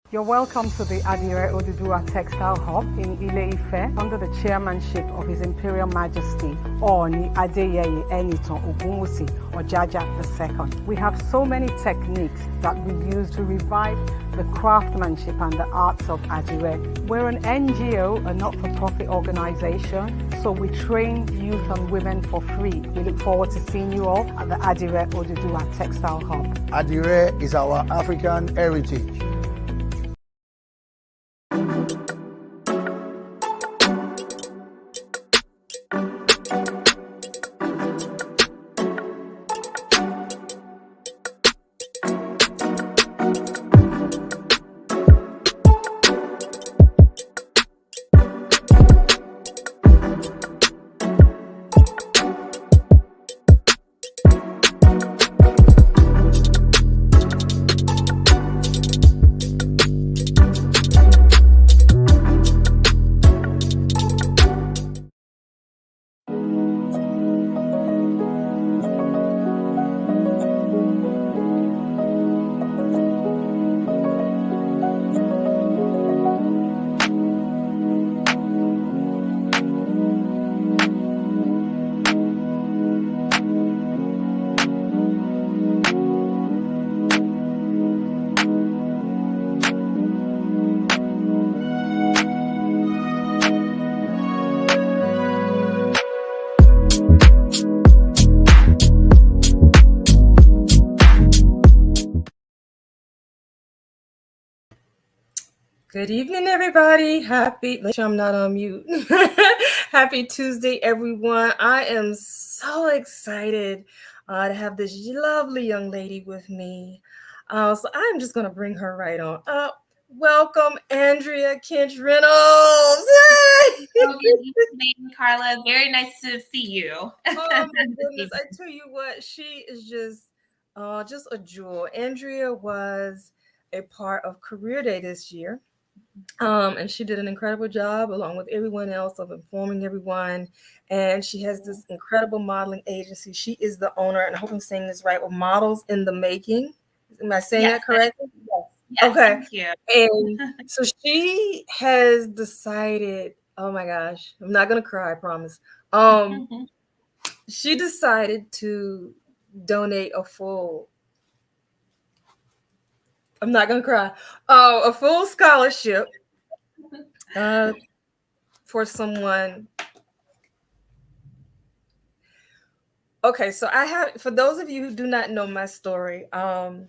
You're welcome to the Adire Oduduwa Textile Hub in Ile-Ife under the chairmanship of His Imperial Majesty Ooni Adeyeye Enitan Ogunwusi Ojaja II. We have so many techniques that we use to revive the craftsmanship and the arts of Adire. We're an NGO, a not-for-profit organization, so we train youth and women for free. We look forward to seeing you all at the Adire Oduduwa Textile Hub. Adire is our African heritage. Good evening, everybody. Make sure I'm not on mute. Happy Tuesday, everyone. I am so excited to have this lovely young lady with me. So I'm just going to bring her right on up. Welcome, Andrea Kinch Reynolds. Good evening, Carla. Very nice to see you. Oh my goodness. I tell you what, she is just a jewel. Andrea was a part of Career Day this year. And she did an incredible job along with everyone else of informing everyone. And she has this incredible modeling agency. She is the owner, and I hope I'm saying this right, with Models in the Making. Am I saying that correctly? Yes, okay. Thank you. And so she has decided, oh my gosh, I'm not going to cry, I promise. She decided to donate a full scholarship for someone. Okay, so for those of you who do not know my story, I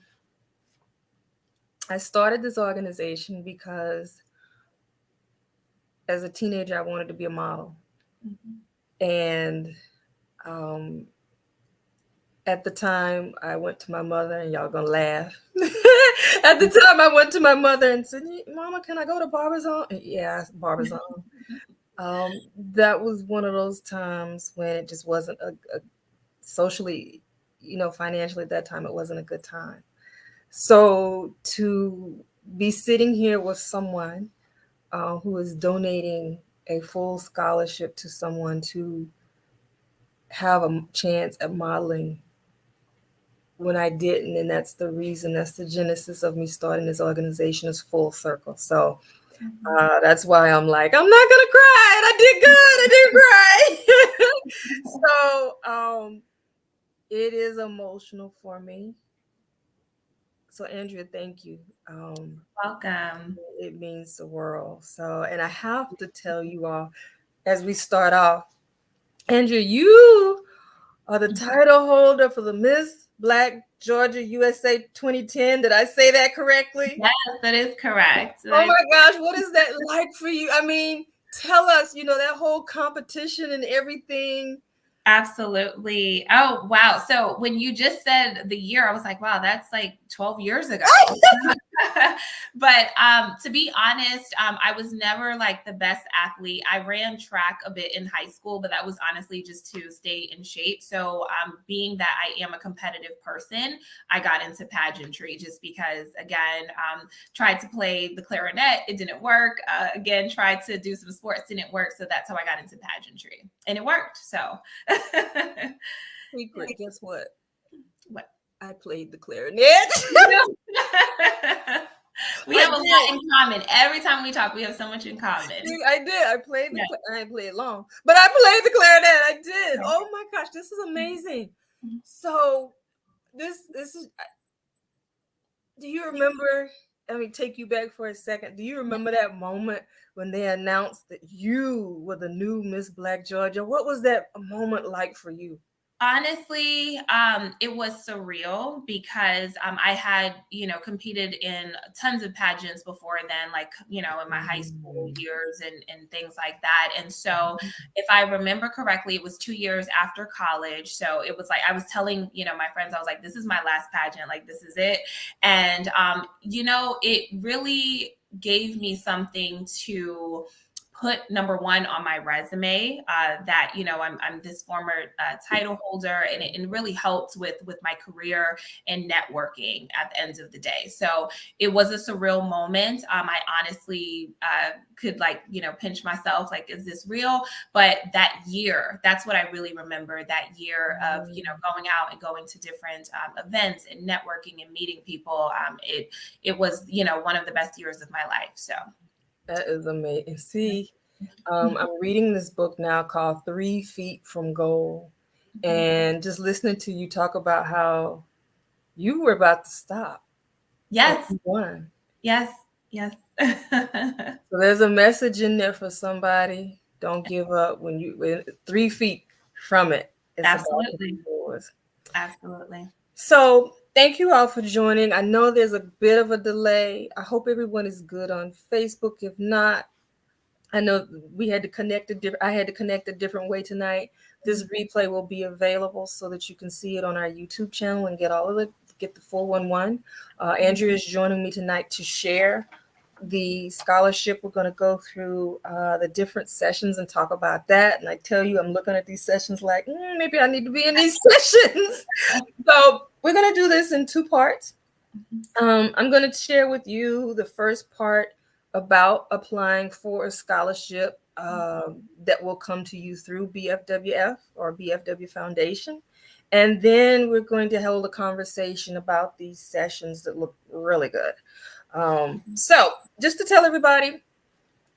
started this organization because as a teenager, I wanted to be a model. And at the time, I went to my mother, and y'all gonna laugh. At the time, I went to my mother and said, "Mama, can I go to Barbizon?" Yeah, Barbizon. That was one of those times when it just wasn't a socially, financially at that time, it wasn't a good time. So to be sitting here with someone who is donating a full scholarship to someone to have a chance at modeling when I didn't, and that's the genesis of me starting this organization, is full circle. So that's why I'm like, I'm not gonna cry, and I did good. I did cry. So it is emotional for me. So Andrea, thank you. Welcome. It means the world. So, and I have to tell you all, as we start off, Andrea, you are the title holder for the Miss Black Georgia USA 2010. Did I say that correctly? Yes, that is correct. Oh my gosh, what is that like for you? I mean, tell us, that whole competition and everything. Absolutely. Oh, wow. So when you just said the year, I was like, wow, that's like 12 years ago. But to be honest, I was never like the best athlete. I ran track a bit in high school, but that was honestly just to stay in shape. So being that I am a competitive person, I got into pageantry just because, again, tried to play the clarinet. It didn't work. Again, tried to do some sports, didn't work. So that's how I got into pageantry, and it worked. So secret, guess what? What? I played the clarinet. We have a lot in common. Every time we talk, we have so much in common. I did. I played the. I didn't play it long, but I played the clarinet. I did. Oh my gosh, this is amazing. So this is. Do you remember? Let me take you back for a second. Do you remember that moment when they announced that you were the new Miss Black Georgia? What was that moment like for you? Honestly, it was surreal because I had, competed in tons of pageants before then, like, in my high school years and things like that. And so if I remember correctly, it was 2 years after college. So it was like, I was telling, my friends, I was like, this is my last pageant, like, this is it. And, it really gave me something to put number one on my resume, that I'm this former title holder, and it really helped with my career and networking at the end of the day. So it was a surreal moment. I honestly could pinch myself, like, is this real? But that year, that's what I really remember, that year of going out and going to different events and networking and meeting people. It was one of the best years of my life. So that is amazing. See, I'm reading this book now called 3 Feet from Gold, and just listening to you talk about how you were about to stop. Yes. Yes. Yes. So there's a message in there for somebody. Don't give up when 3 feet from it. Absolutely. Absolutely. So thank you all for joining. I know there's a bit of a delay. I hope everyone is good on Facebook. If not, I know I had to connect a different way tonight. This replay will be available so that you can see it on our YouTube channel and get the 411. Andrea is joining me tonight to share the scholarship. We're going to go through the different sessions and talk about that. And I tell you, I'm looking at these sessions like, maybe I need to be in these sessions. So we're going to do this in 2 parts. I'm going to share with you the first part about applying for a scholarship that will come to you through BFWF or BFW Foundation. And then we're going to hold a conversation about these sessions that look really good. So just to tell everybody,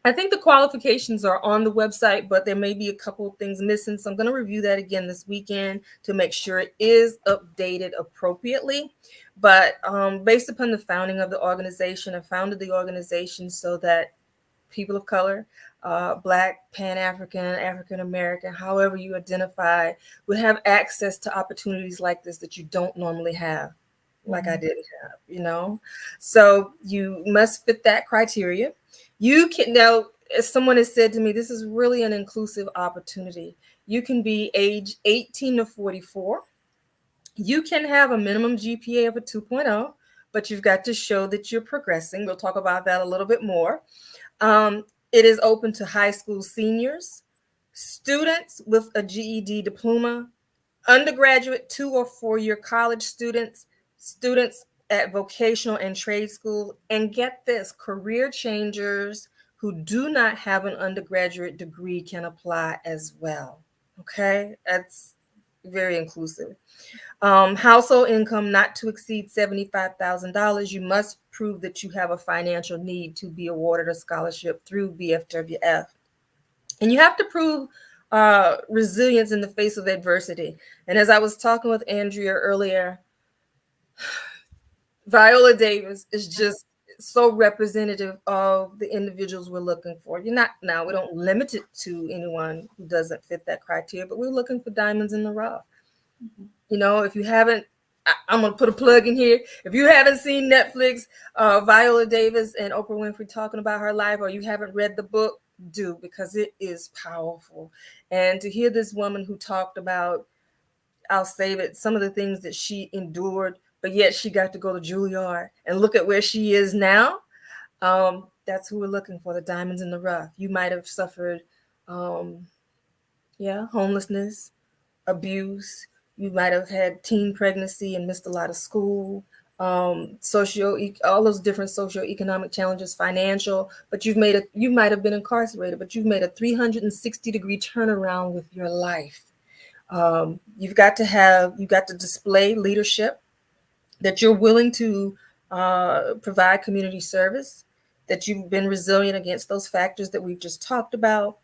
I think the qualifications are on the website, but there may be a couple of things missing. So I'm going to review that again this weekend to make sure it is updated appropriately. But based upon the founding of the organization, I founded the organization so that people of color, Black, Pan-African, African-American, however you identify, would have access to opportunities like this that you don't normally have, like I didn't have, So you must fit that criteria. You can now, as someone has said to me, this is really an inclusive opportunity. You can be age 18 to 44. You can have a minimum GPA of a 2.0, but you've got to show that you're progressing. We'll talk about that a little bit more. It is open to high school seniors, students with a GED diploma, undergraduate 2 or 4 year college students, students at vocational and trade school, and get this, career changers who do not have an undergraduate degree can apply as well. Okay, that's very inclusive. Household income not to exceed $75,000. You must prove that you have a financial need to be awarded a scholarship through BFWF. And you have to prove resilience in the face of adversity. And as I was talking with Andrea earlier, Viola Davis is just so representative of the individuals we're looking for. We don't limit it to anyone who doesn't fit that criteria, but we're looking for diamonds in the rough. If you haven't, I'm going to put a plug in here. If you haven't seen Netflix, Viola Davis and Oprah Winfrey talking about her life, or you haven't read the book, do, because it is powerful. And to hear this woman who talked about, I'll save it, some of the things that she endured, but yet she got to go to Juilliard and look at where she is now. That's who we're looking for, the diamonds in the rough. You might have suffered, homelessness, abuse. You might have had teen pregnancy and missed a lot of school, all those different socioeconomic challenges, financial, but you might have been incarcerated, but you've made a 360-degree turnaround with your life. You've got to display leadership, that you're willing to provide community service, that you've been resilient against those factors that we've just talked about.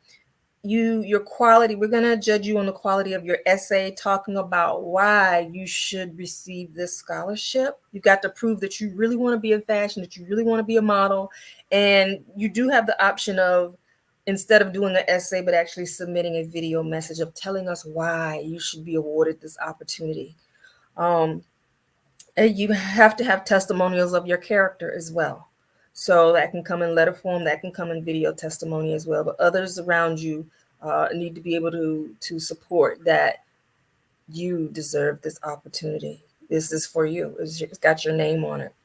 Your quality, we're going to judge you on the quality of your essay talking about why you should receive this scholarship. You've got to prove that you really want to be in fashion, that you really want to be a model. And you do have the option of, instead of doing an essay, but actually submitting a video message of telling us why you should be awarded this opportunity. And you have to have testimonials of your character as well. So that can come in letter form, that can come in video testimony as well. But others around you need to be able to support that you deserve this opportunity. This is for you. It's got your name on it.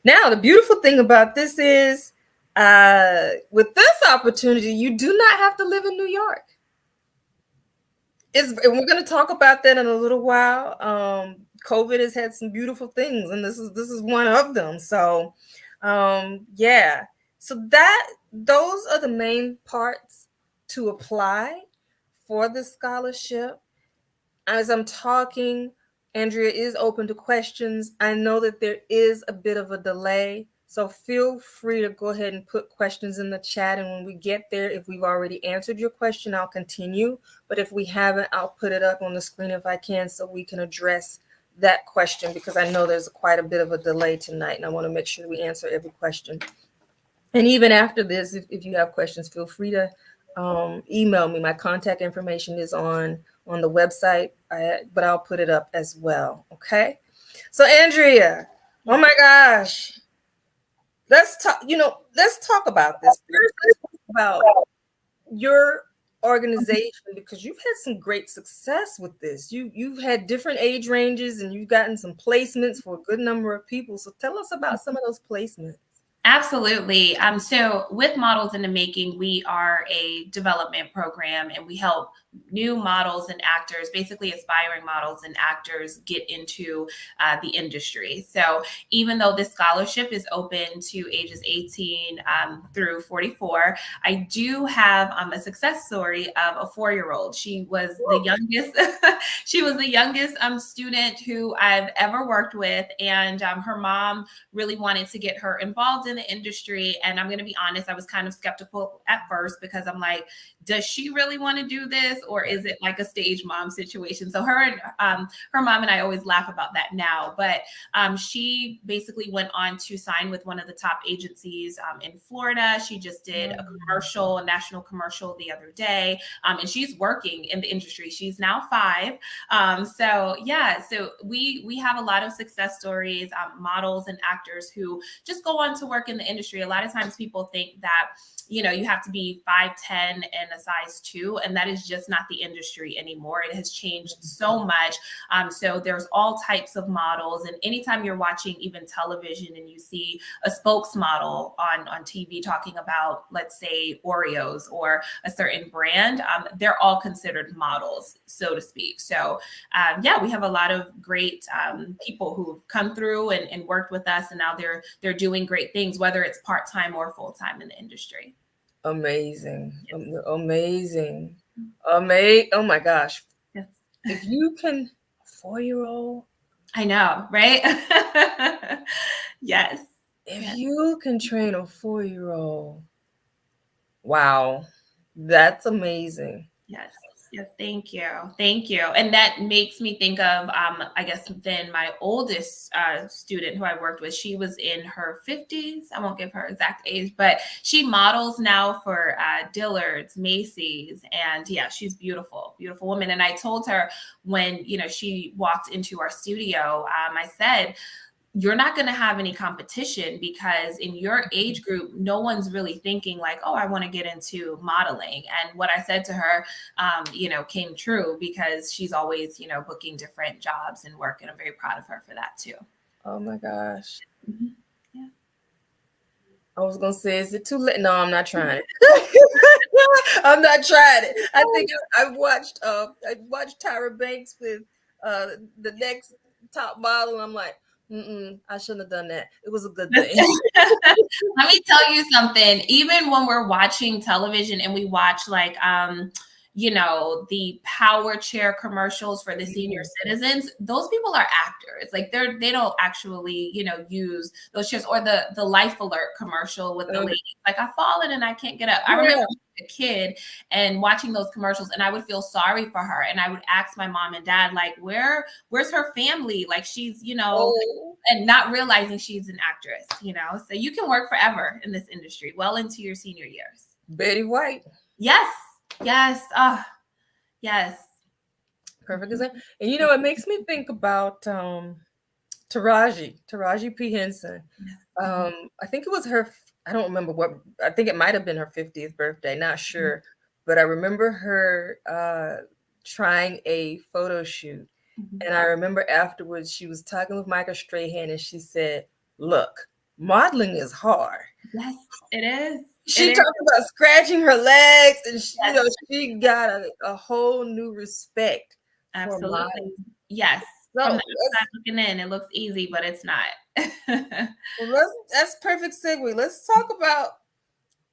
Now, the beautiful thing about this is, with this opportunity, you do not have to live in New York. And we're going to talk about that in a little while. COVID has had some beautiful things, and this is one of them. So, yeah. So those are the main parts to apply for the scholarship. As I'm talking, Andrea is open to questions. I know that there is a bit of a delay, so feel free to go ahead and put questions in the chat. And when we get there, if we've already answered your question, I'll continue. But if we haven't, I'll put it up on the screen if I can, so we can address that question, because I know there's quite a bit of a delay tonight, and I want to make sure we answer every question. And even after this, if you have questions, feel free to email me. My contact information is on the website, but I'll put it up as well. Okay. So Andrea, oh my gosh, let's talk about this. First, let's talk about your organization, because you've had some great success with this. You've had different age ranges, and you've gotten some placements for a good number of people. So tell us about some of those placements. Absolutely. So with Models in the Making, we are a development program, and we help new models and actors, basically aspiring models and actors, get into the industry. So even though this scholarship is open to ages 18 through 44, I do have a success story of a 4-year-old. She was the youngest. She was the youngest student who I've ever worked with, and her mom really wanted to get her involved in the industry. And I'm going to be honest, I was kind of skeptical at first, because I'm like, does she really want to do this, or is it like a stage mom situation? So her mom and I always laugh about that now, but she basically went on to sign with one of the top agencies in Florida. She just did a commercial, a national commercial the other day, and she's working in the industry. She's now 5. So yeah, so we have a lot of success stories, models and actors who just go on to work in the industry. A lot of times people think that, you know, you have to be 5'10" and a size 2, and that is just not the industry anymore. It has changed so much. So there's all types of models, and anytime you're watching even television and you see a spokesmodel on TV talking about, let's say, Oreos or a certain brand, they're all considered models, so to speak. So yeah, we have a lot of great people who've come through and worked with us, and now they're doing great things, whether it's part-time or full-time in the industry. Amazing. Amazing. Oh my gosh. Yes. If you can, 4-year-old. I know, right? Yes. If you can train a 4-year-old, wow, that's amazing. Yes. Yes, thank you. Thank you. And that makes me think of, I guess, then my oldest student who I worked with, she was in her 50s. I won't give her exact age, but she models now for Dillard's, Macy's. And yeah, she's beautiful, beautiful woman. And I told her when, you know, she walked into our studio, I said, you're not going to have any competition, because in your age group, no one's really thinking like, oh, I want to get into modeling. And what I said to her, you know, came true, because she's always, you know, booking different jobs and work. And I'm very proud of her for that too. Oh my gosh. Mm-hmm. Yeah. I was going to say, is it too late? No, I'm not trying it. I'm not trying it. I think I watched Tyra Banks with the next top model, and I'm like, I shouldn't have done that. It was a good thing. Let me tell you something. Even when we're watching television and we watch like, the power chair commercials for the senior citizens, those people are actors. Like they don't actually, use those chairs, or the Life Alert commercial with the lady, like, I've fallen and I can't get up. I remember a kid and watching those commercials, and I would feel sorry for her. And I would ask my mom and dad, like, where's her family? Like, she's, and not realizing she's an actress, so you can work forever in this industry, well into your senior years. Betty White. Yes. Yes. Perfect example. And it makes me think about Taraji P. Henson. I think it was her, I don't remember I think it might have been her 50th birthday, not sure. But I remember her trying a photo shoot. And I remember afterwards she was talking with Michael Strahan, and she said, look, modeling is hard. Yes, it is. She talked about scratching her legs, and she got a whole new respect. Absolutely. Yes. So from the outside looking in, it looks easy, but it's not. Well, that's perfect segue. Let's talk about,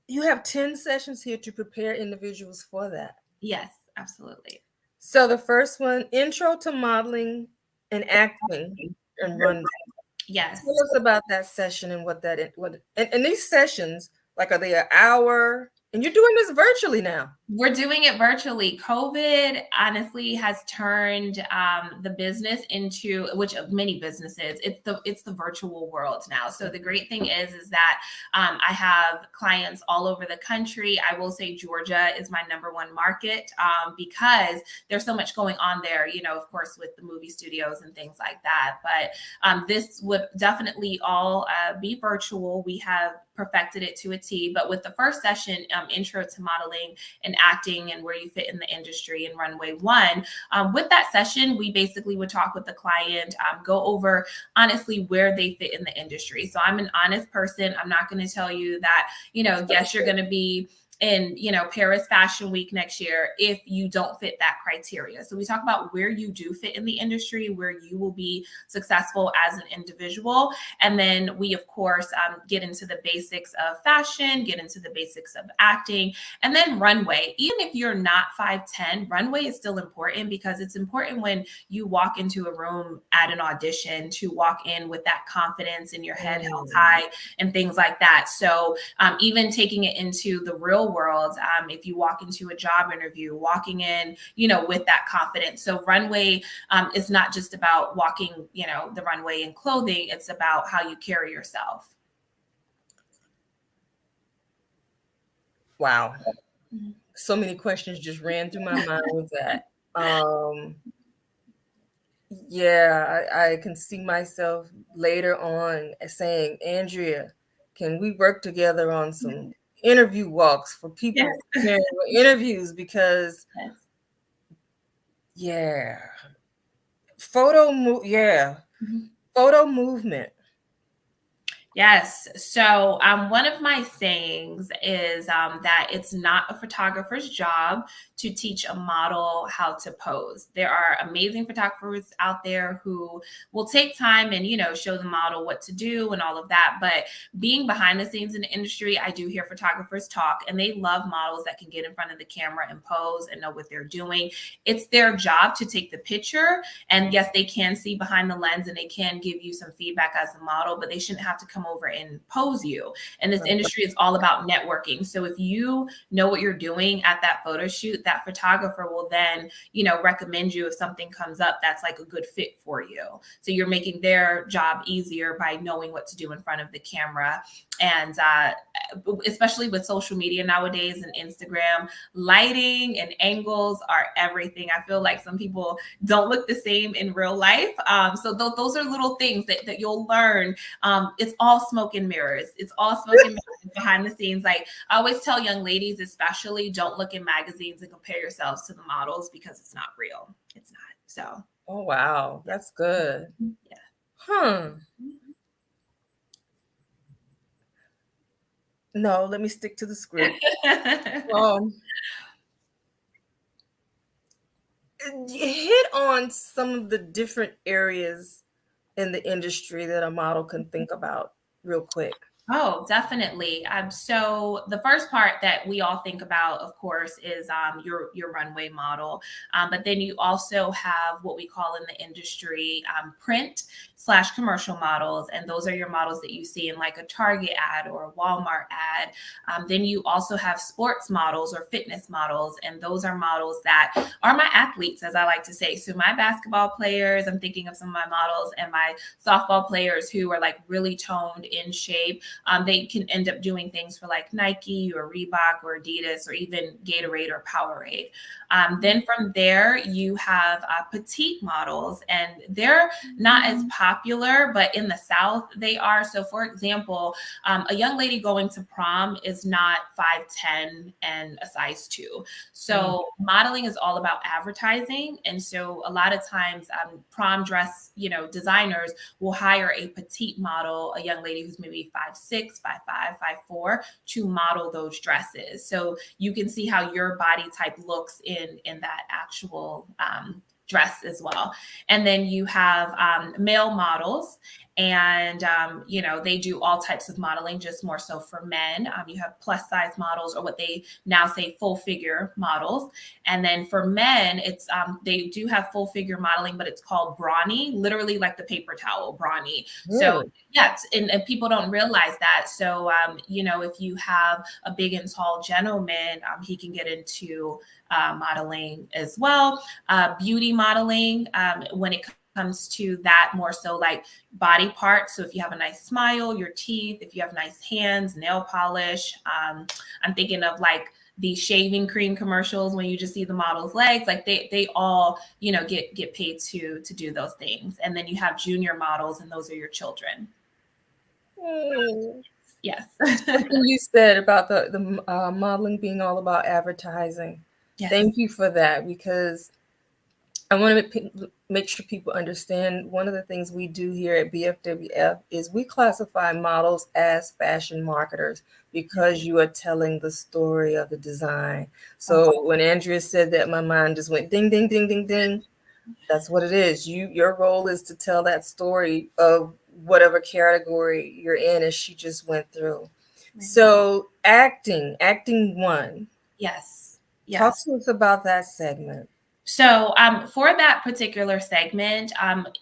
you have 10 sessions here to prepare individuals for that. Yes, absolutely. So the first one, Intro to Modeling and Acting and Runway. Yes. Tell us about that session and and these sessions, like, are they an hour? And you're doing this virtually now. We're doing it virtually. COVID honestly has turned the business into, which many businesses, it's the virtual world now. So the great thing is that I have clients all over the country. I will say Georgia is my #1 market because there's so much going on there, of course, with the movie studios and things like that. But this would definitely all be virtual. We have perfected it to a T. But with the first session, Intro to Modeling and Acting and Where You Fit in the Industry in Runway 1, with that session, we basically would talk with the client, go over honestly where they fit in the industry. So I'm an honest person. I'm not going to tell you that, yes, you're going to be in, Paris Fashion Week next year if you don't fit that criteria. So we talk about where you do fit in the industry, where you will be successful as an individual. And then we, of course, get into the basics of fashion, get into the basics of acting, and then runway. Even if you're not 5'10", runway is still important, because it's important when you walk into a room at an audition to walk in with that confidence in your head held high and things like that. So even taking it into the real world, if you walk into a job interview, walking in, with that confidence. So runway is not just about walking, the runway in clothing. It's about how you carry yourself. Wow. So many questions just ran through my mind with that. I can see myself later on saying, Andrea, can we work together on some interview walks for people preparing for interviews? Because photo movement. Yes. So one of my sayings is that it's not a photographer's job to teach a model how to pose. There are amazing photographers out there who will take time and, show the model what to do and all of that. But being behind the scenes in the industry, I do hear photographers talk, and they love models that can get in front of the camera and pose and know what they're doing. It's their job to take the picture. And yes, they can see behind the lens and they can give you some feedback as a model, but they shouldn't have to come over and pose you. And this industry is all about networking. So if you know what you're doing at that photo shoot, that photographer will then, recommend you if something comes up that's like a good fit for you. So you're making their job easier by knowing what to do in front of the camera. And especially with social media nowadays and Instagram, lighting and angles are everything. I feel like some people don't look the same in real life. So those are little things that you'll learn. It's all smoke and mirrors. It's all smoke and mirrors behind the scenes. Like I always tell young ladies, especially, don't look in magazines and compare yourselves to the models, because it's not real. It's not. So. Oh, wow. That's good. Yeah. No, let me stick to the script. Hit on some of the different areas in the industry that a model can think about real quick. Oh, definitely. So the first part that we all think about, of course, is your runway model. But then you also have what we call in the industry print/commercial models, and those are your models that you see in like a Target ad or a Walmart ad. Then you also have sports models or fitness models, and those are models that are my athletes, as I like to say. So my basketball players, I'm thinking of some of my models, and my softball players who are like really toned in shape. They can end up doing things for like Nike or Reebok or Adidas or even Gatorade or Powerade. Then from there, you have petite models, and they're not as popular, but in the South, they are. So, for example, a young lady going to prom is not 5'10" and a size 2. So, modeling is all about advertising. And so, a lot of times, prom dress, designers will hire a petite model, a young lady who's maybe 5'6", 5'5", 5'4", to model those dresses. So you can see how your body type looks in that actual dress as well. And then you have male models, and they do all types of modeling, just more so for men. You have plus size models, or what they now say full figure models. And then for men, it's they do have full figure modeling, but it's called brawny, literally like the paper towel, brawny. So yes, and people don't realize that. So if you have a big and tall gentleman, he can get into modeling as well. Beauty modeling, when it comes to that, more so like body parts. So if you have a nice smile, your teeth, if you have nice hands, nail polish. I'm thinking of like the shaving cream commercials when you just see the model's legs, like they all, get paid to do those things. And then you have junior models, and those are your children. Yes. Something you said about the modeling being all about advertising. Yes. Thank you for that, because I want to make sure people understand one of the things we do here at BFWF is we classify models as fashion marketers because you are telling the story of the design. So when Andrea said that, my mind just went ding, ding, ding, ding, ding. That's what it is. Your role is to tell that story of whatever category you're in, as she just went through. So acting 1. Yes. Talk to us about that segment. So for that particular segment,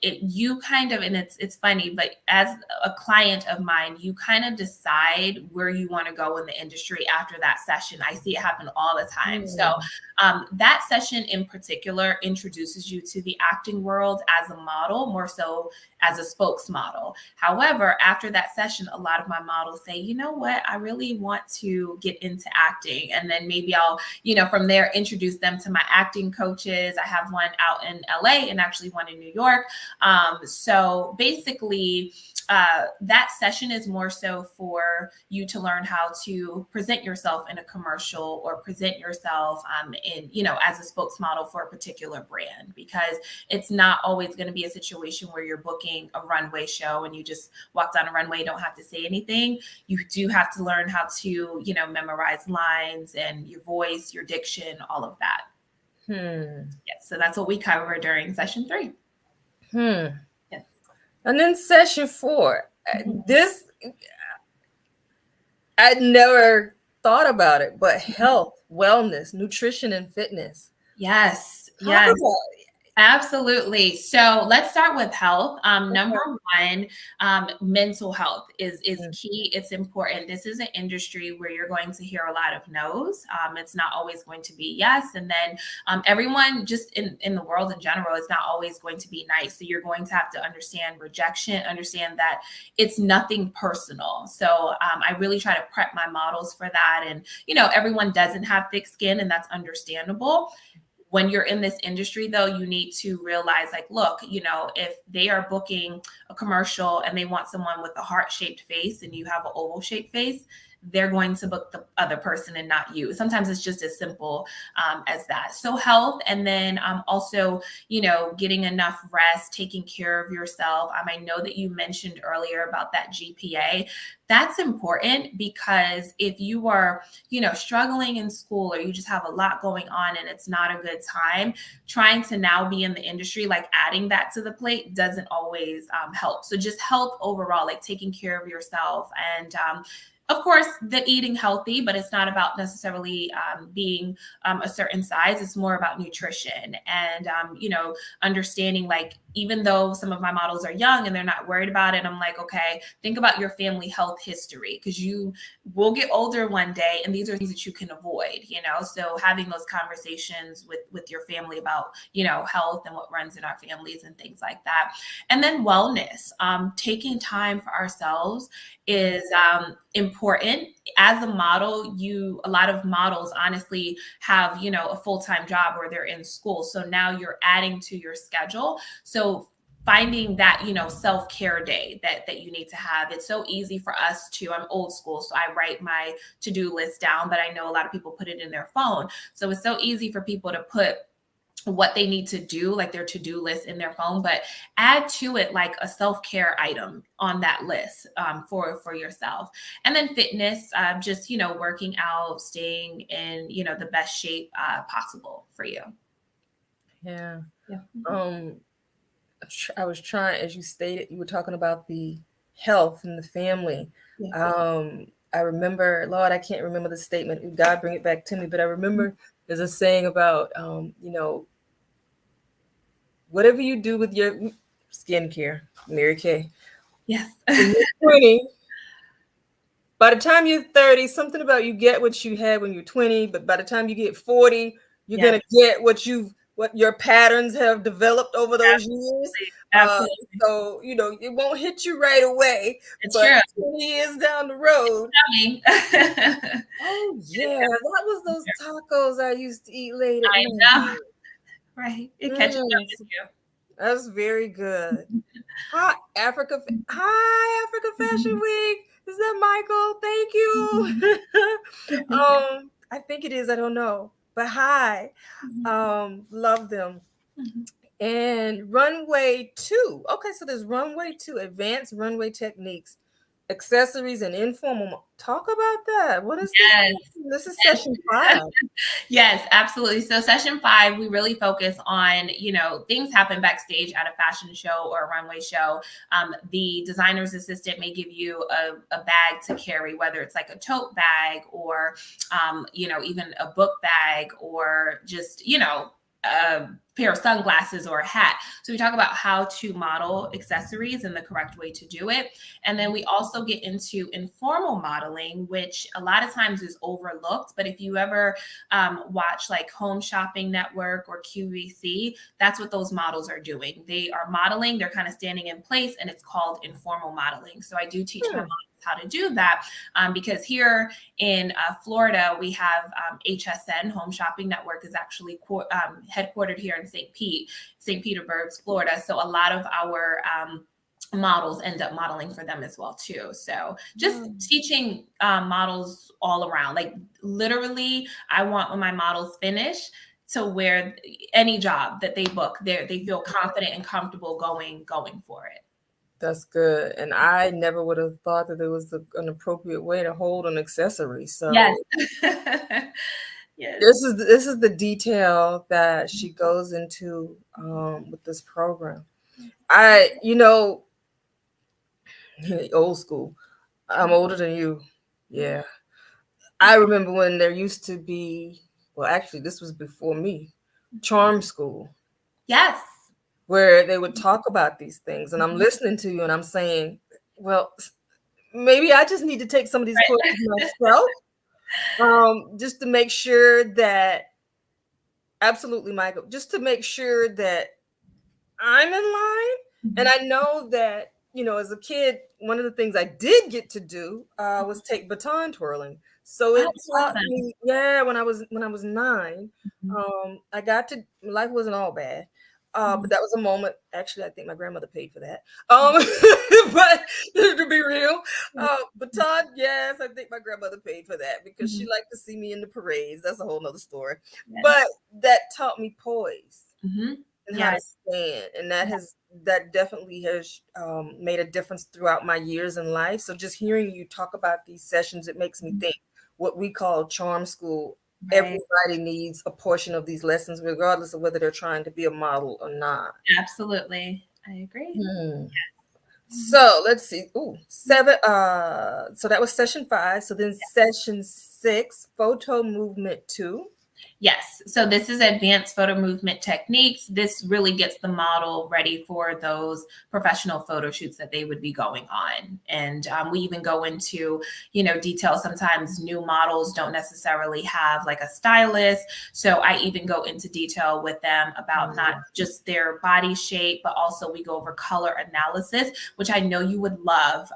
you kind of, and it's funny, but as a client of mine, you kind of decide where you want to go in the industry after that session. I see it happen all the time. So that session in particular introduces you to the acting world as a model, more so as a spokesmodel. However, after that session, a lot of my models say, you know what, I really want to get into acting. And then maybe I'll, from there, introduce them to my acting coaches. I have one out in LA and actually one in New York. So basically, that session is more so for you to learn how to present yourself in a commercial, or present yourself as a spokesmodel for a particular brand, because it's not always going to be a situation where you're booking a runway show and you just walk down a runway, don't have to say anything. You do have to learn how to, memorize lines and your voice, your diction, all of that. Yes, so that's what we cover during session 3. Yes. And then session 4. This, I'd never thought about it, but health, wellness, nutrition, and fitness. Yes. Yes. Absolutely. So let's start with health. Number 1, mental health is key. It's important. This is an industry where you're going to hear a lot of no's. It's not always going to be yes. And then everyone just in the world in general, it's not always going to be nice. So you're going to have to understand rejection, understand that it's nothing personal. So I really try to prep my models for that. And, everyone doesn't have thick skin, and that's understandable. When you're in this industry, though, you need to realize, like, look, if they are booking a commercial and they want someone with a heart-shaped face and you have an oval-shaped face, they're going to book the other person and not you. Sometimes it's just as simple as that. So health, and then also, getting enough rest, taking care of yourself. I know that you mentioned earlier about that GPA. That's important, because if you are, struggling in school, or you just have a lot going on and it's not a good time, trying to now be in the industry, like adding that to the plate doesn't always help. So just health overall, like taking care of yourself, and of course, the eating healthy, but it's not about necessarily being a certain size. It's more about nutrition and, understanding, like, even though some of my models are young and they're not worried about it, I'm like, okay, think about your family health history, because you will get older one day, and these are things that you can avoid, so having those conversations with your family about, health and what runs in our families and things like that. And then wellness, taking time for ourselves is important. As a model, a lot of models honestly have, a full-time job, or they're in school. So now you're adding to your schedule. So finding that, self-care day that you need to have. It's so easy for us to, I'm old school, so I write my to-do list down, but I know a lot of people put it in their phone. So it's so easy for people to put what they need to do, like their to-do list, in their phone, but add to it like a self-care item on that list for yourself. And then fitness, just, working out, staying in, the best shape possible for you. Yeah. Yeah. I was trying, as you stated, you were talking about the health and the family. Yeah. I remember, Lord, I can't remember the statement. God, bring it back to me. But I remember there's a saying about, whatever you do with your skincare, Mary Kay. Yes. When you're 20, by the time you're 30, something about you get what you had when you're 20, but by the time you get 40, you're going to get what your patterns have developed over those years. Absolutely. So, it won't hit you right away. It's but true. 20 years down the road. Oh, yeah. That was those tacos I used to eat late at night. Know. Right. It catches up with you. That's very good. Hi, Africa Fashion Week. Is that Michael? Thank you. I think it is. I don't know. But hi. Love them. Mm-hmm. And runway 2. Okay, so there's runway 2, advanced runway techniques, accessories, and informal. Talk about that. What is this? This is session 5. Yes, absolutely. So session 5, we really focus on, things happen backstage at a fashion show or a runway show. The designer's assistant may give you a bag to carry, whether it's like a tote bag or, even a book bag, or just, a pair of sunglasses or a hat. So we talk about how to model accessories and the correct way to do it. And then we also get into informal modeling, which a lot of times is overlooked. But if you ever watch like Home Shopping Network or QVC, that's what those models are doing. They are modeling, they're kind of standing in place, and it's called informal modeling. So I do teach my models how to do that, because here in Florida, we have HSN, Home Shopping Network, is actually headquartered here in St. Petersburg, Florida. So a lot of our models end up modeling for them as well too. So just teaching models all around, like literally, I want when my models finish to wear any job that they book, they feel confident and comfortable going for it. That's good. And I never would have thought that there was an appropriate way to hold an accessory. So yes. Yes. This is the detail that she goes into with this program. Old school. I'm older than you. Yeah. I remember when there used to be, well, actually, this was before me, charm school. Yes. Where they would talk about these things. And I'm listening to you and I'm saying, well, maybe I just need to take some of these courses myself, just to make sure that, absolutely, Michael, just to make sure that I'm in line. And I know that, as a kid, one of the things I did get to do was take baton twirling. So it taught me, when I was 9, I got to, life wasn't all bad. But that was a moment. Actually, I think my grandmother paid for that. But to be real, baton, yes, I think my grandmother paid for that because she liked to see me in the parades. That's a whole nother story. Yes. But that taught me poise Mm-hmm. and how to stand, and that definitely has made a difference throughout my years in life. So just hearing you talk about these sessions, it makes me think what we call charm school. Right. Everybody needs a portion of these lessons, regardless of whether they're trying to be a model or not. Absolutely. I agree. So let's see. Ooh, 7. So that was session 5. So then session 6, photo movement 2. Yes. So this is advanced photo movement techniques. This really gets the model ready for those professional photo shoots that they would be going on. And we even go into, detail. Sometimes new models don't necessarily have like a stylist. So I even go into detail with them about not just their body shape, but also we go over color analysis, which I know you would love,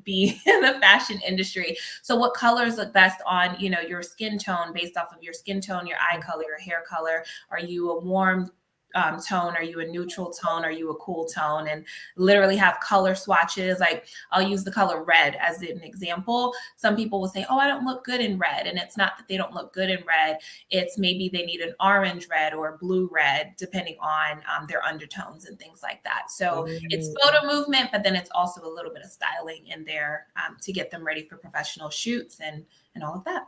being in the fashion industry. So what colors look best on, your skin tone based off of your skin tone, your eye color, your hair color. Are you a warm tone? Are you a neutral tone? Are you a cool tone? And literally have color swatches. Like I'll use the color red as an example. Some people will say, oh, I don't look good in red. And it's not that they don't look good in red. It's maybe they need an orange red or a blue red, depending on their undertones and things like that. So it's photo movement, but then it's also a little bit of styling in there to get them ready for professional shoots and all of that.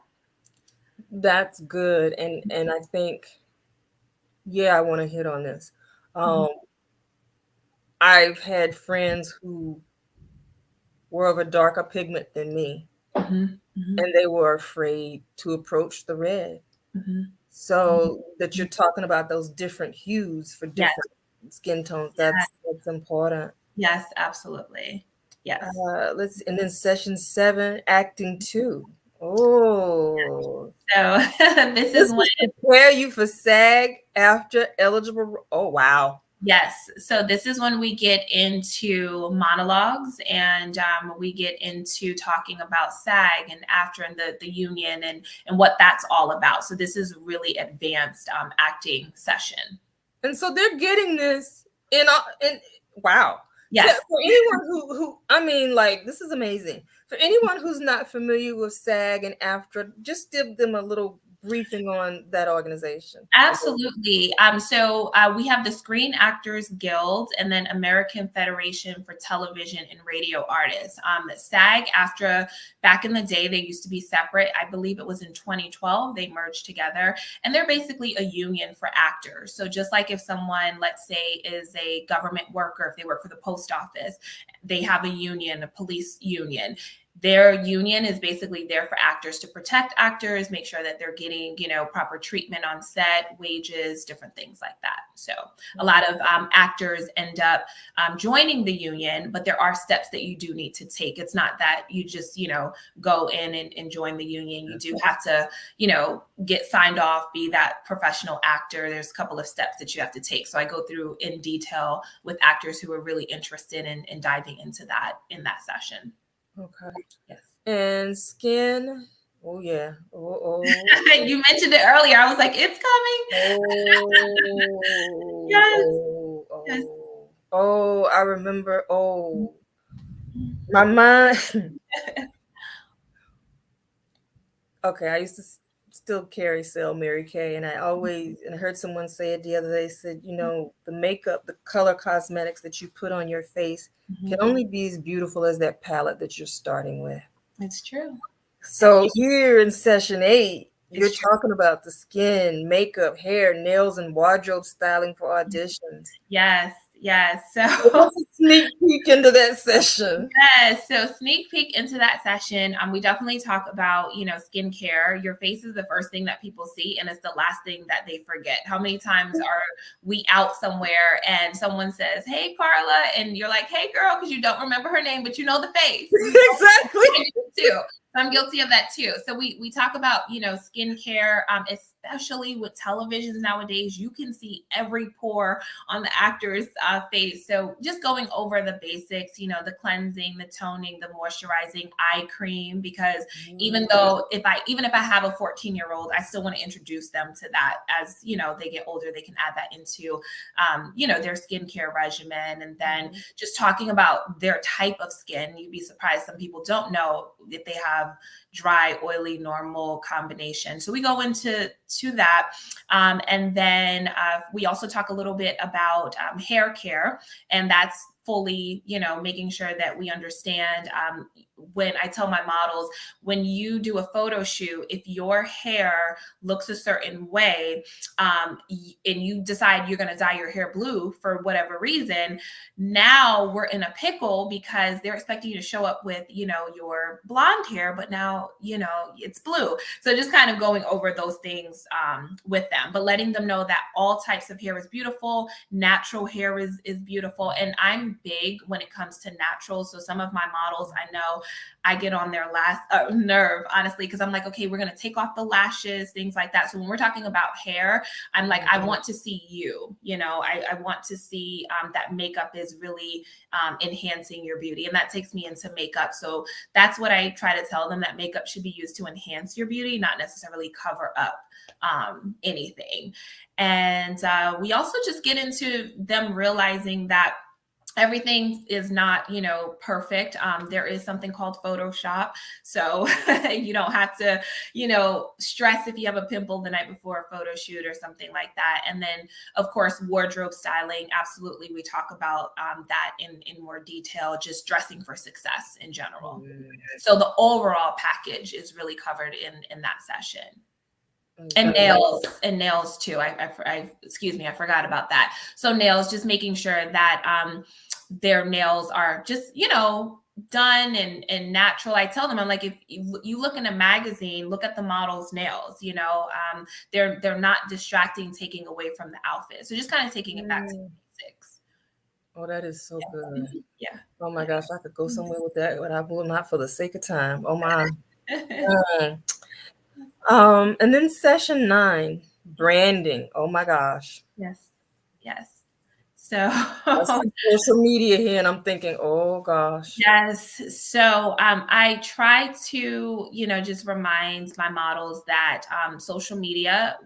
That's good. And I think, I want to hit on this. I've had friends who were of a darker pigment than me, and they were afraid to approach the red. So that you're talking about those different hues for different skin tones. That's important. Yes, absolutely. Yes. And then session 7, acting 2. Oh, so this is when prepare you for SAG after eligible. Oh, wow. Yes. So this is when we get into monologues and we get into talking about SAG and after and the union and what that's all about. So this is really advanced acting session. And so they're getting this in wow. Yes. So for anyone who this is amazing. For anyone who's not familiar with SAG and AFTRA, just give them a little briefing on that organization. Absolutely. So we have the Screen Actors Guild and then American Federation for Television and Radio Artists. SAG-AFTRA, back in the day, they used to be separate. I believe it was in 2012, they merged together. And they're basically a union for actors. So just like if someone, let's say, is a government worker, if they work for the post office, they have a union, a police union. Their union is basically there for actors to protect actors, make sure that they're getting, proper treatment on set, wages, different things like that. So a lot of actors end up joining the union, but there are steps that you do need to take. It's not that you just, go in and join the union. You do have to, get signed off, be that professional actor. There's a couple of steps that you have to take. So I go through in detail with actors who are really interested in diving into that in that session. Okay. Yes. And skin. Oh yeah. Oh. You mentioned it earlier. I was like, it's coming. Yes. Yes. Oh, I remember. Oh, my mind. Okay, I used to still carry Sell Mary Kay, and I heard someone say it the other day. Said, the makeup, the color cosmetics that you put on your face can only be as beautiful as that palette that you're starting with. It's true. So here in session 8, you're talking about the skin, makeup, hair, nails, and wardrobe styling for auditions. Yes. So let's sneak peek into that session. Yes. So sneak peek into that session. We definitely talk about, skincare. Your face is the first thing that people see, and it's the last thing that they forget. How many times are we out somewhere and someone says, "Hey, Carla," and you're like, "Hey, girl," because you don't remember her name, but you know the face. Exactly. Too. I'm guilty of that too. So we talk about, skincare. especially with televisions nowadays, you can see every pore on the actor's face. So just going over the basics, you know, the cleansing, the toning, the moisturizing, eye cream, because even if I have a 14-year-old, I still want to introduce them to that. As you know, they get older, they can add that into you know, their skincare regimen. And then just talking about their type of skin, you'd be surprised, some people don't know if they have dry, oily, normal combination. So we go into that. And then we also talk a little bit about hair care, and that's fully, you know, making sure that we understand when I tell my models, when you do a photo shoot, if your hair looks a certain way and you decide you're going to dye your hair blue for whatever reason, now we're in a pickle because they're expecting you to show up with, you know, your blonde hair, but now, you know, it's blue. So just kind of going over those things with them, but letting them know that all types of hair is beautiful. Natural hair is beautiful. And I'm big when it comes to natural. So some of my models, I know I get on their last nerve, honestly, because I'm like, okay, we're going to take off the lashes, things like that. So when we're talking about hair, I'm like, I want to see you, you know, I want to see that makeup is really enhancing your beauty. And that takes me into makeup. So that's what I try to tell them, that makeup should be used to enhance your beauty, not necessarily cover up anything. And we also just get into them realizing that everything is not, you know, perfect. There is something called Photoshop. So you don't have to, you know, stress if you have a pimple the night before a photo shoot or something like that. And then, of course, wardrobe styling. Absolutely. We talk about that in more detail, just dressing for success in general. So the overall package is really covered in that session. And nails too. Excuse me, I forgot about that. So nails, just making sure that their nails are just, you know, done and natural. I tell them, I'm like, if you look in a magazine, look at the model's nails, you know, they're not distracting, taking away from the outfit. So just kind of taking it back to the basics. Oh, that is so good. Yeah. Oh my gosh, I could go somewhere with that, but I will not for the sake of time. Oh my. And then session 9, branding. Oh my gosh. Yes. So social media here, and I'm thinking, oh gosh. Yes. So I try to, you know, just remind my models that social media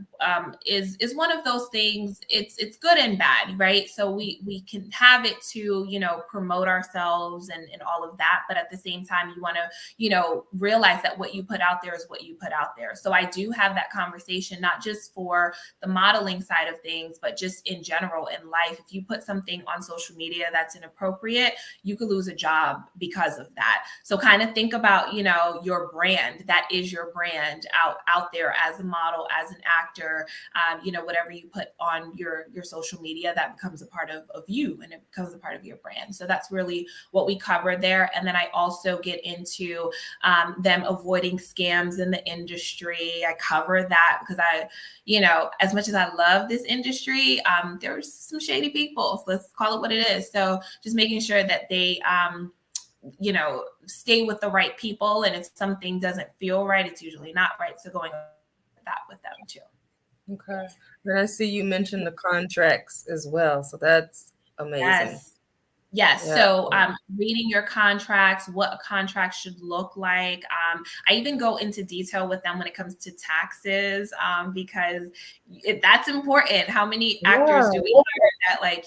is one of those things. It's good and bad, right? So we can have it to, you know, promote ourselves and all of that, but at the same time, you want to, you know, realize that what you put out there is what you put out there. So I do have that conversation, not just for the modeling side of things, but just in general in life. If you put something on social media that's inappropriate, you could lose a job because of that. So kind of think about, you know, your brand. That is your brand out there as a model, as an actor, you know, whatever you put on your social media, that becomes a part of you, and it becomes a part of your brand. So that's really what we cover there. And then I also get into them avoiding scams in the industry. I cover that because you know, as much as I love this industry, there's some shady people. So let's call it what it is. So just making sure that they, you know, stay with the right people. And if something doesn't feel right, it's usually not right. So going that with them too. Okay. Then I see you mentioned the contracts as well. So that's amazing. Yes. Yeah. So reading your contracts, what a contract should look like. I even go into detail with them when it comes to taxes, because that's important. How many actors do we hear that, like,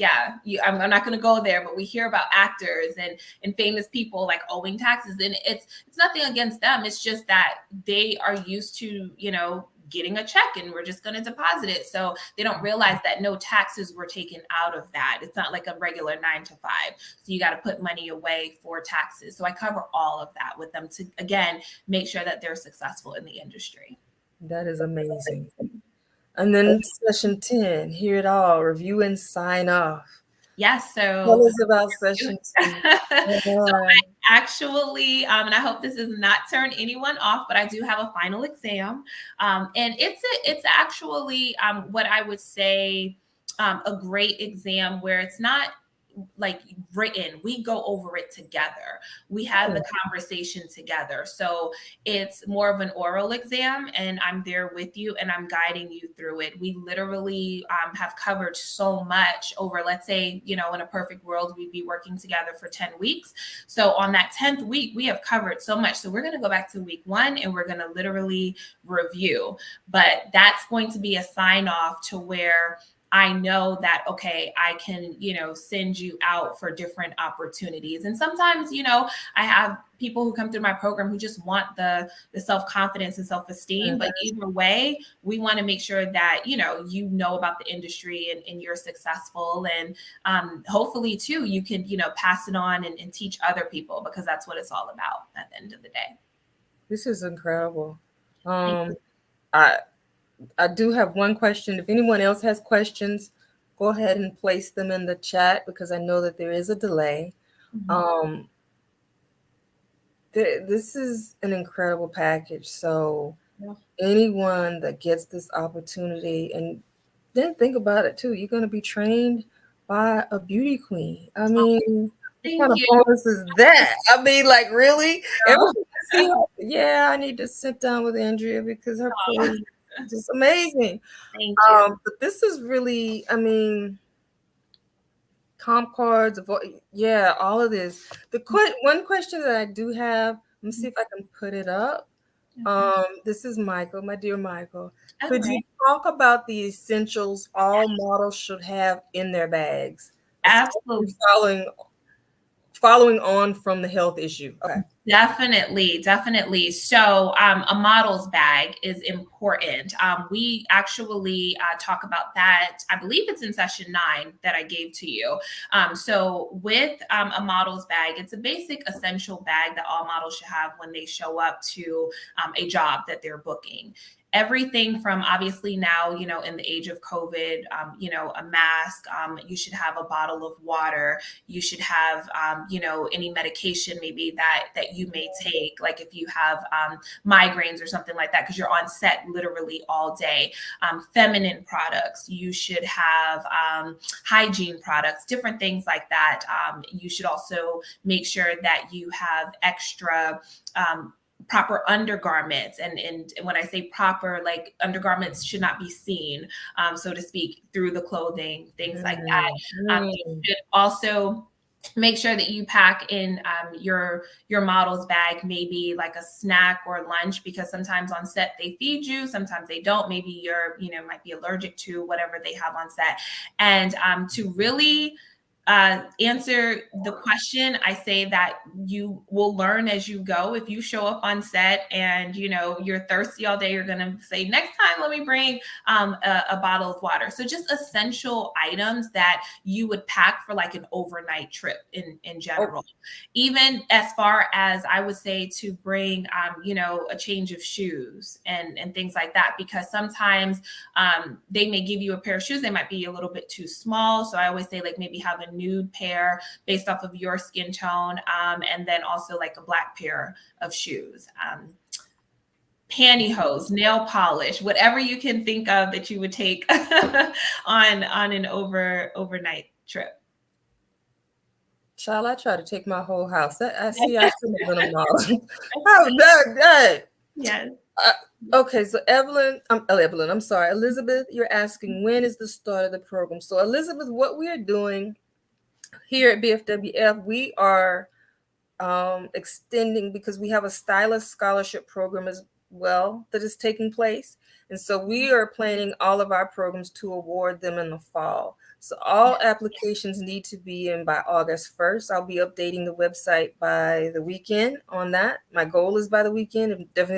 I'm not going to go there, but we hear about actors and famous people like owing taxes, and it's nothing against them. It's just that they are used to, you know, getting a check and we're just going to deposit it. So they don't realize that no taxes were taken out of that. It's not like a regular 9 to 5. So you got to put money away for taxes. So I cover all of that with them to, again, make sure that they're successful in the industry. That is amazing. And then session 10, hear it all, review and sign off. Yes. So tell us about session 10. So I actually, and I hope this does not turn anyone off, but I do have a final exam. And it's actually what I would say a great exam where it's not like written. We go over it together. We have the conversation together. So it's more of an oral exam, and I'm there with you and I'm guiding you through it. We literally have covered so much over, let's say, in a perfect world, we'd be working together for 10 weeks. So on that 10th week, we have covered so much. So we're going to go back to week 1 and we're going to literally review. But that's going to be a sign off to where I know that, okay, I can, send you out for different opportunities. And sometimes, I have people who come through my program who just want the self-confidence and self-esteem. But either way, we want to make sure that, you know about the industry and you're successful. And hopefully too, you can, pass it on and teach other people, because that's what it's all about at the end of the day. This is incredible. I do have one question. If anyone else has questions, go ahead and place them in the chat, because I know that there is a delay. Mm-hmm. This is an incredible package. So anyone that gets this opportunity, and then think about it too, you're going to be trained by a beauty queen. I mean, what kind of bonus is that? I mean, like, really? Yeah, I need to sit down with Andrea because her pose is just amazing. Thank you. But this is really, I mean, comp cards, all of this. One question that I do have, let me see if I can put it up. This is Michael, my dear Michael. Okay. Could you talk about the essentials all models should have in their bags? Absolutely. Following on from the health issue. Okay. Definitely. So a model's bag is important. We actually talk about that. I believe it's in session 9 that I gave to you. So with a model's bag, it's a basic essential bag that all models should have when they show up to a job that they're booking. Everything from, obviously now, in the age of COVID, a mask, you should have a bottle of water. You should have, any medication maybe that you may take, like if you have migraines or something like that, because you're on set literally all day. Feminine products, you should have hygiene products, different things like that. You should also make sure that you have extra proper undergarments. And when I say proper, like undergarments should not be seen, so to speak, through the clothing, things like that. You should also make sure that you pack in your model's bag, maybe like a snack or lunch, because sometimes on set they feed you, sometimes they don't. Maybe you're, might be allergic to whatever they have on set. And to really answer the question, I say that you will learn as you go. If you show up on set and you're thirsty all day, you're gonna say, next time let me bring a bottle of water. So just essential items that you would pack for like an overnight trip in general. Even as far as I would say to bring a change of shoes and things like that, because sometimes they may give you a pair of shoes, they might be a little bit too small. So I always say, like, maybe have a nude pair based off of your skin tone, and then also like a black pair of shoes, pantyhose, nail polish, whatever you can think of that you would take on an overnight trip. Child, I try to take my whole house. I see I should have been a model. Oh, that. Yes. Okay, so Elizabeth, you're asking, when is the start of the program? So Elizabeth, what we are doing here at BFWF, we are extending, because we have a stylist scholarship program as well that is taking place. And so we are planning all of our programs to award them in the fall. So all applications need to be in by August 1st. I'll be updating the website by the weekend on that. My goal is by the weekend, if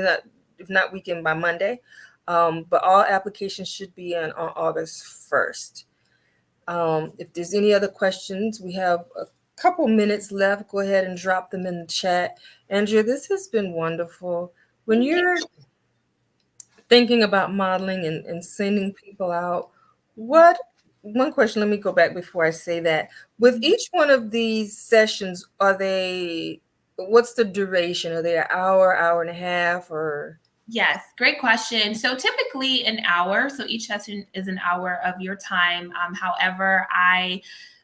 not weekend, by Monday. But all applications should be in on August 1st. If there's any other questions, we have a couple minutes left. Go ahead and drop them in the chat. Andrea, this has been wonderful. When you're thinking about modeling and sending people out, one question, let me go back before I say that. With each one of these sessions, what's the duration? Are they an hour and a half, or? Yes, great question. So typically an hour. So each session is an hour of your time. However, I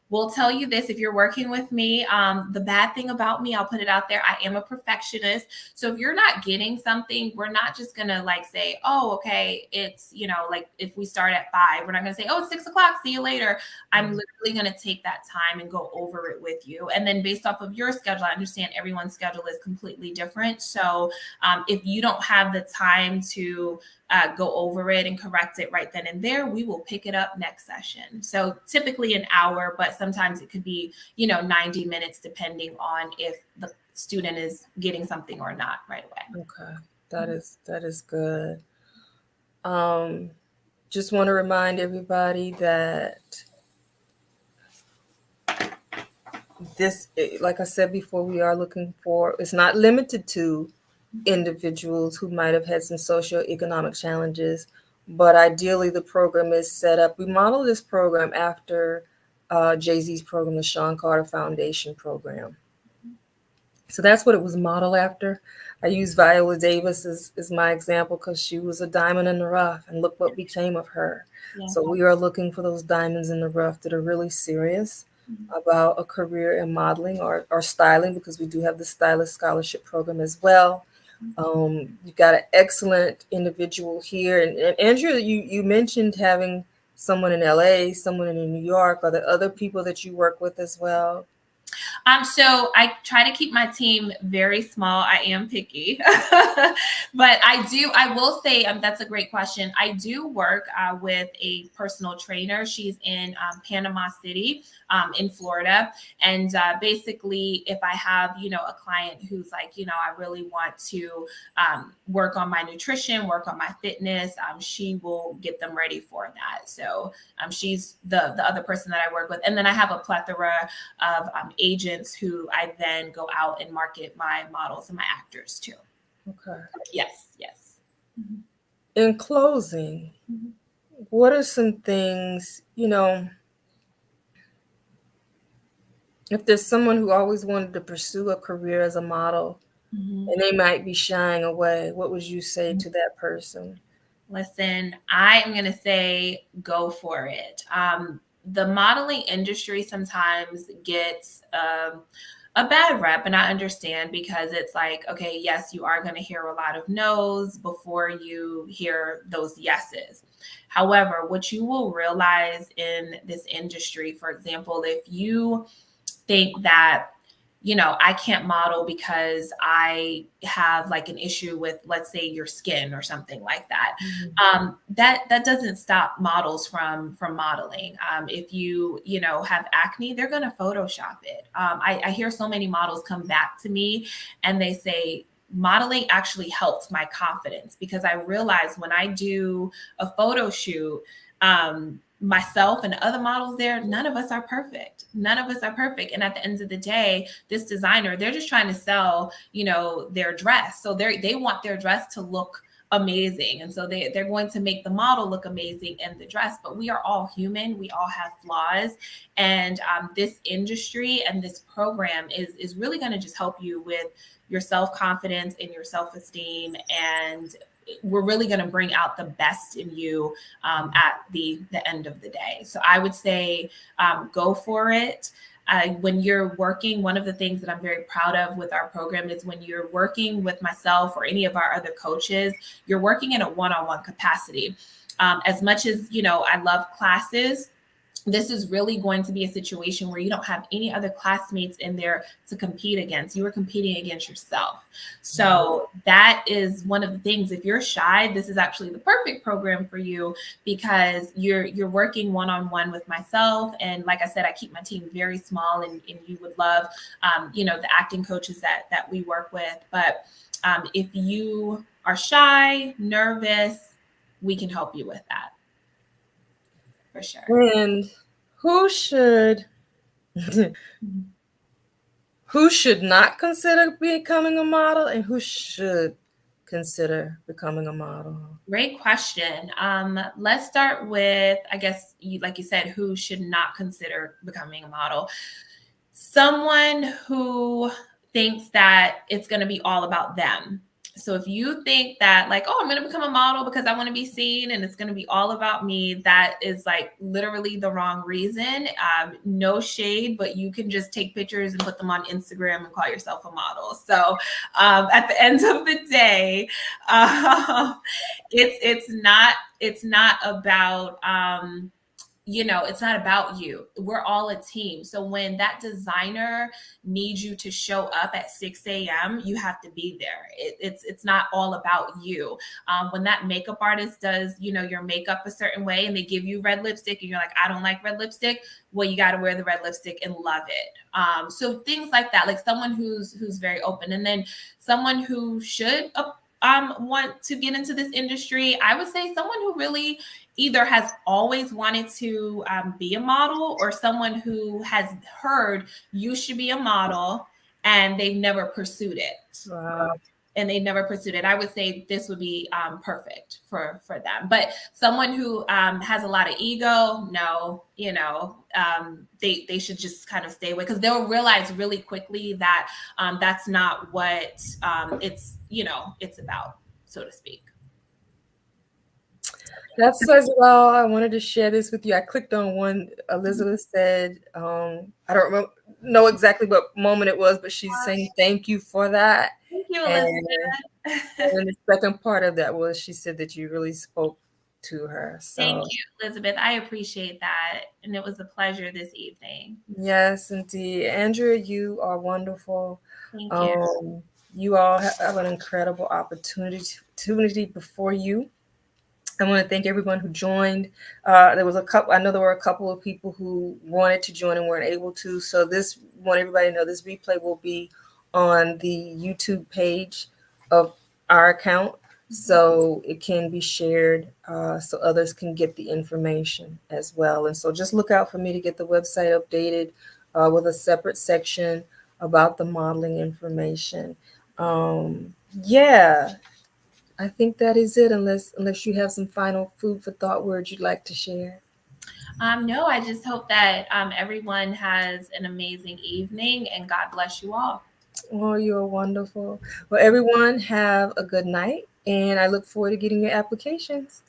will tell you this, if you're working with me, the bad thing about me, I'll put it out there, I am a perfectionist. So if you're not getting something, we're not just going to like say, oh, okay, it's, you know, like if we start at 5, we're not going to say, oh, it's 6 o'clock, see you later. I'm literally going to take that time and go over it with you. And then based off of your schedule, I understand everyone's schedule is completely different. So if you don't have the time to go over it and correct it right then and there, we will pick it up next session. So typically an hour, but sometimes it could be, 90 minutes, depending on if the student is getting something or not right away. Okay, that is good. Just want to remind everybody that this, like I said before, we are looking for, it's not limited to individuals who might have had some socioeconomic challenges, but ideally the program is set up. We model this program after Jay-Z's program, the Sean Carter Foundation program. So that's what it was modeled after. I use Viola Davis as my example because she was a diamond in the rough, and look what became of her. Yeah. So we are looking for those diamonds in the rough that are really serious about a career in modeling or styling, because we do have the Stylist Scholarship Program as well. You've got an excellent individual here. And Andrea, you mentioned having someone in LA, someone in New York. Are there other people that you work with as well? So I try to keep my team very small. I am picky, but I will say that's a great question. I do work with a personal trainer. She's in Panama City, in Florida. And basically, if I have, a client who's like, I really want to work on my nutrition, work on my fitness, she will get them ready for that. So she's the other person that I work with. And then I have a plethora of agents who I then go out and market my models and my actors to. Okay. Yes. Mm-hmm. In closing, what are some things, if there's someone who always wanted to pursue a career as a model and they might be shying away, what would you say to that person? Listen, I am going to say go for it. The modeling industry sometimes gets a bad rep, and I understand, because it's like, okay, yes, you are going to hear a lot of no's before you hear those yeses. However, what you will realize in this industry, for example, if you think that, I can't model because I have like an issue with, let's say, your skin or something like that. That doesn't stop models from modeling. If you have acne, they're going to Photoshop it. I hear so many models come back to me and they say, modeling actually helped my confidence, because I realized when I do a photo shoot, myself and other models there, none of us are perfect. And at the end of the day, this designer, they're just trying to sell, their dress. So they want their dress to look amazing. And so they're going to make the model look amazing in the dress, but we are all human. We all have flaws. And this industry and this program is really going to just help you with your self-confidence and your self-esteem, and we're really going to bring out the best in you at the end of the day. So I would say go for it. When you're working, one of the things that I'm very proud of with our program is when you're working with myself or any of our other coaches, you're working in a one-on-one capacity. As much as, I love classes, this is really going to be a situation where you don't have any other classmates in there to compete against. You are competing against yourself. So that is one of the things. If you're shy, this is actually the perfect program for you, because you're working one-on-one with myself. And like I said, I keep my team very small, and you would love, the acting coaches that we work with. But if you are shy, nervous, we can help you with that. For sure. And who should not consider becoming a model, and who should consider becoming a model? Great question. Let's start with, I guess, like you said, who should not consider becoming a model? Someone who thinks that it's going to be all about them. So if you think that like, oh, I'm going to become a model because I want to be seen and it's going to be all about me, that is like literally the wrong reason. No shade, but you can just take pictures and put them on Instagram and call yourself a model. So at the end of the day, it's not about it's not about you. We're all a team. So when that designer needs you to show up at 6 a.m., you have to be there. It's not all about you. When that makeup artist does, your makeup a certain way and they give you red lipstick and you're like, I don't like red lipstick. Well, you got to wear the red lipstick and love it. So things like that, like someone who's very open, and then someone who should want to get into this industry, I would say someone who really either has always wanted to be a model, or someone who has heard you should be a model and they've never pursued it. Wow. And they never pursued it. I would say this would be perfect for them. But someone who has a lot of ego, no, they should just kind of stay away, because they'll realize really quickly that that's not what it's about, so to speak. That says it all. I wanted to share this with you. I clicked on one. Elizabeth said, I don't know exactly what moment it was, but she's saying thank you for that. Thank you, Elizabeth. And the second part of that was she said that you really spoke to her. So thank you, Elizabeth. I appreciate that. And it was a pleasure this evening. Yes, indeed. Andrea, you are wonderful. Thank you. You all have an incredible opportunity before you. I want to thank everyone who joined. There was a couple. I know there were a couple of people who wanted to join and weren't able to. So want everybody to know this replay will be on the YouTube page of our account, so it can be shared so others can get the information as well. And so just look out for me to get the website updated with a separate section about the modeling information. I think that is it, unless you have some final food for thought words you'd like to share. No, I just hope that everyone has an amazing evening, and God bless you all. Oh, you're wonderful. Well, everyone have a good night, and I look forward to getting your applications.